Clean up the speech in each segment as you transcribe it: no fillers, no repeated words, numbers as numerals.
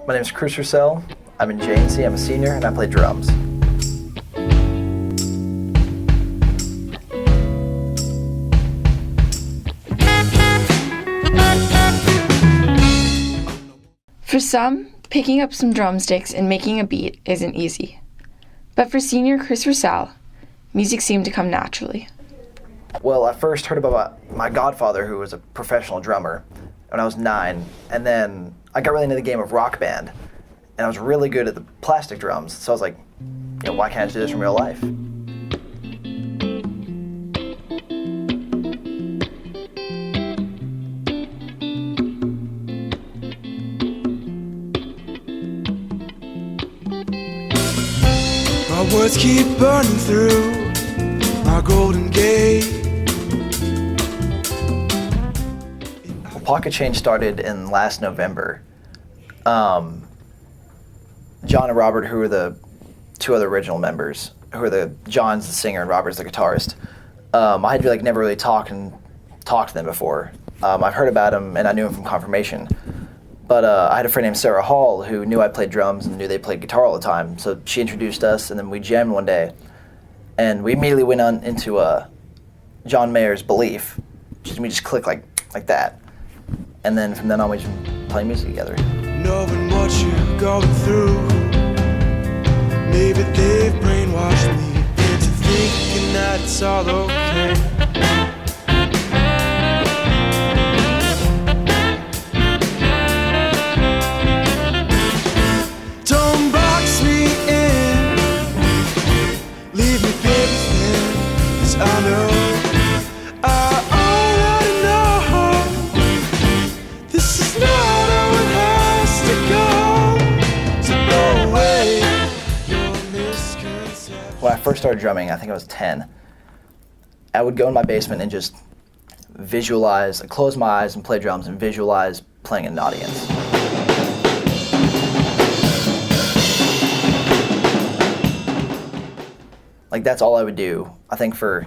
My name is Chris Roussell. I'm in J&C, I'm a senior, and I play drums. For some, picking up some drumsticks and making a beat isn't easy. But for senior Chris Roussell, music seemed to come naturally. Well, I first heard about my godfather, who was a professional drummer, when I was 9, and then I got really into the game of Rock Band, and I was really good at the plastic drums, so I was like, why can't I do this in real life? My words keep burning through my golden gate. Well, Pocket Change started in last November. John and Robert, who were the two other original members, John's the singer and Robert's the guitarist. I had never really talked to them before. I've heard about them and I knew them from confirmation. But I had a friend named Sarah Hall who knew I played drums and knew they played guitar all the time. So she introduced us, and then we jammed one day. And we immediately went on into John Mayer's Belief. We just clicked like that. And then from then on, we just play music together. Knowing what you're going through, maybe they've brainwashed me into thinking that it's all okay. Don't box me in, leave me paper thin, 'cause I know, I already know, this is not how it has to go, so no way, your misconception. When I first started drumming, I think I was 10, I would go in my basement and just visualize, close my eyes and play drums and visualize playing in an audience. That's all I would do. I think for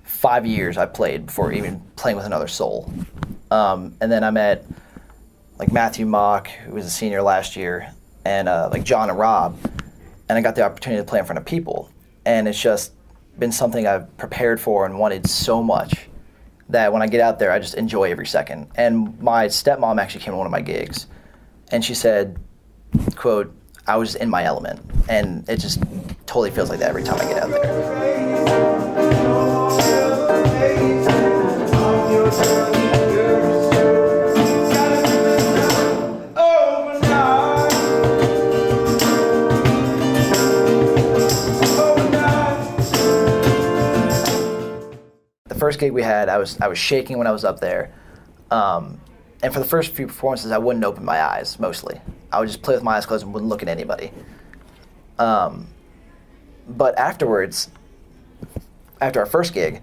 5 years I played before even playing with another soul. And then I met Matthew Mock, who was a senior last year, and John and Rob, and I got the opportunity to play in front of people. And it's just been something I've prepared for and wanted so much that when I get out there, I just enjoy every second. And my stepmom actually came to one of my gigs, and she said, quote, I was in my element, and it just totally feels like that every time I get out there. The first gig we had, I was shaking when I was up there, and for the first few performances, I wouldn't open my eyes, mostly. I would just play with my eyes closed and wouldn't look at anybody. But afterwards, after our first gig,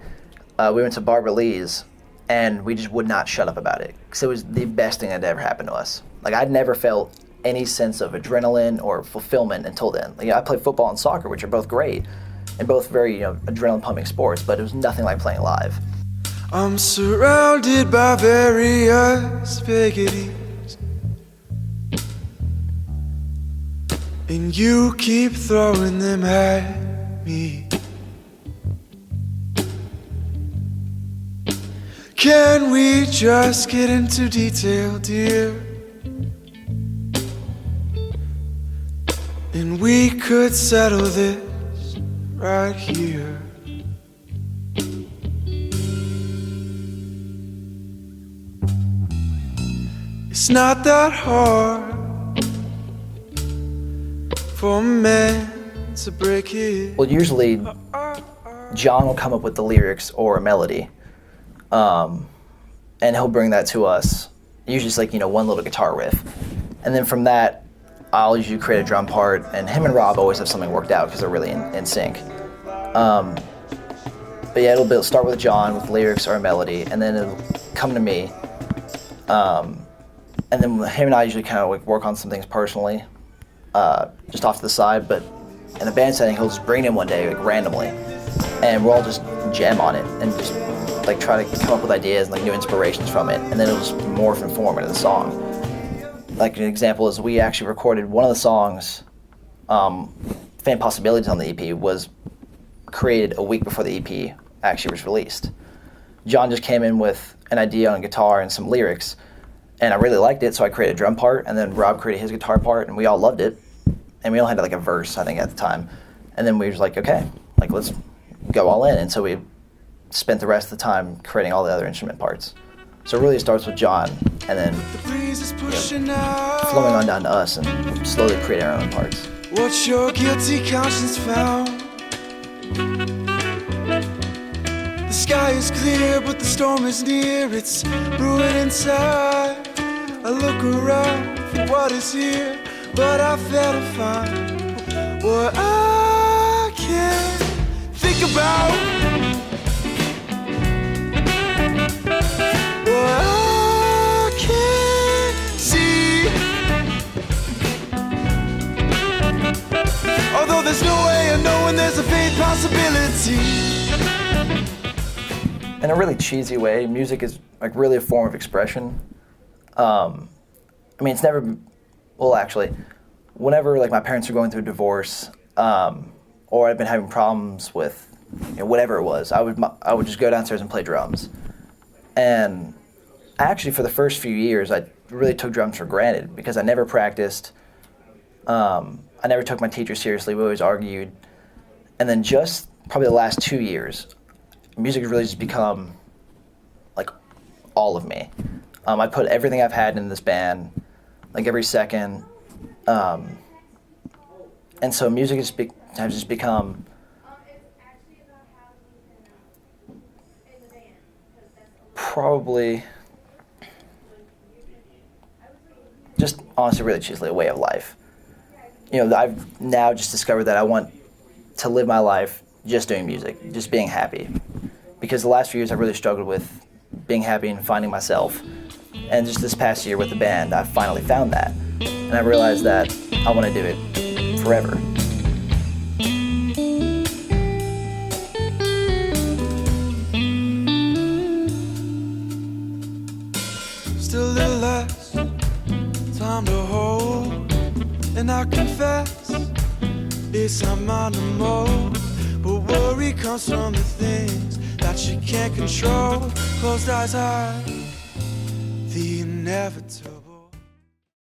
we went to Barbara Lee's, and we just would not shut up about it, because it was the best thing that ever happened to us. I'd never felt any sense of adrenaline or fulfillment until then. I played football and soccer, which are both great, and both very adrenaline-pumping sports, but it was nothing like playing live. I'm surrounded by various vagaries, and you keep throwing them at me. Can we just get into detail, dear? And we could settle this right here. It's not that hard for a man to break it. Well, usually John will come up with the lyrics or a melody, and he'll bring that to us. Usually it's one little guitar riff, and then from that I'll usually create a drum part, and him and Rob always have something worked out because they're really in sync. But yeah, it'll start with John with lyrics or a melody, and then it'll come to me. And then him and I usually kind of work on some things personally, just off to the side. But in a band setting, he'll just bring it in one day randomly, and we'll all just jam on it and just try to come up with ideas and new inspirations from it, and then it'll just morph and form into the song. like an example is we actually recorded one of the songs, Fan Possibilities on the EP was created a week before the EP actually was released. John just came in with an idea on guitar and some lyrics, and I really liked it, so I created a drum part, and then Rob created his guitar part, and we all loved it. And we only had like a verse, I think, at the time. And then we were like, okay, like let's go all in. And so we spent the rest of the time creating all the other instrument parts. So really it starts with John, and then flowing on down to us and slowly creating our own parts. What's your guilty conscience found? The sky is clear, but the storm is near. It's brewing inside. I look around for what is here, but I fail to find what I can think about. What I can see. Although there's no way of knowing, there's a faint possibility. In a really cheesy way, music is like really a form of expression. I mean, it's never, well, actually, whenever like my parents were going through a divorce, or I've been having problems with, whatever it was, I would just go downstairs and play drums. And actually, for the first few years, I really took drums for granted because I never practiced. I never took my teacher seriously. We always argued. And then just probably the last 2 years, music has really just become like all of me. I put everything I've had in this band, like every second. And so music has just become probably just honestly really cheesily a way of life. I've now just discovered that I want to live my life just doing music, just being happy. Because the last few years I really struggled with being happy and finding myself. And just this past year with the band, I finally found that. And I realized that I want to do it forever. Still a little less time to hold, and I confess it's not mine no more. But worry comes from the things that you can't control. Closed eyes hide the inevitable.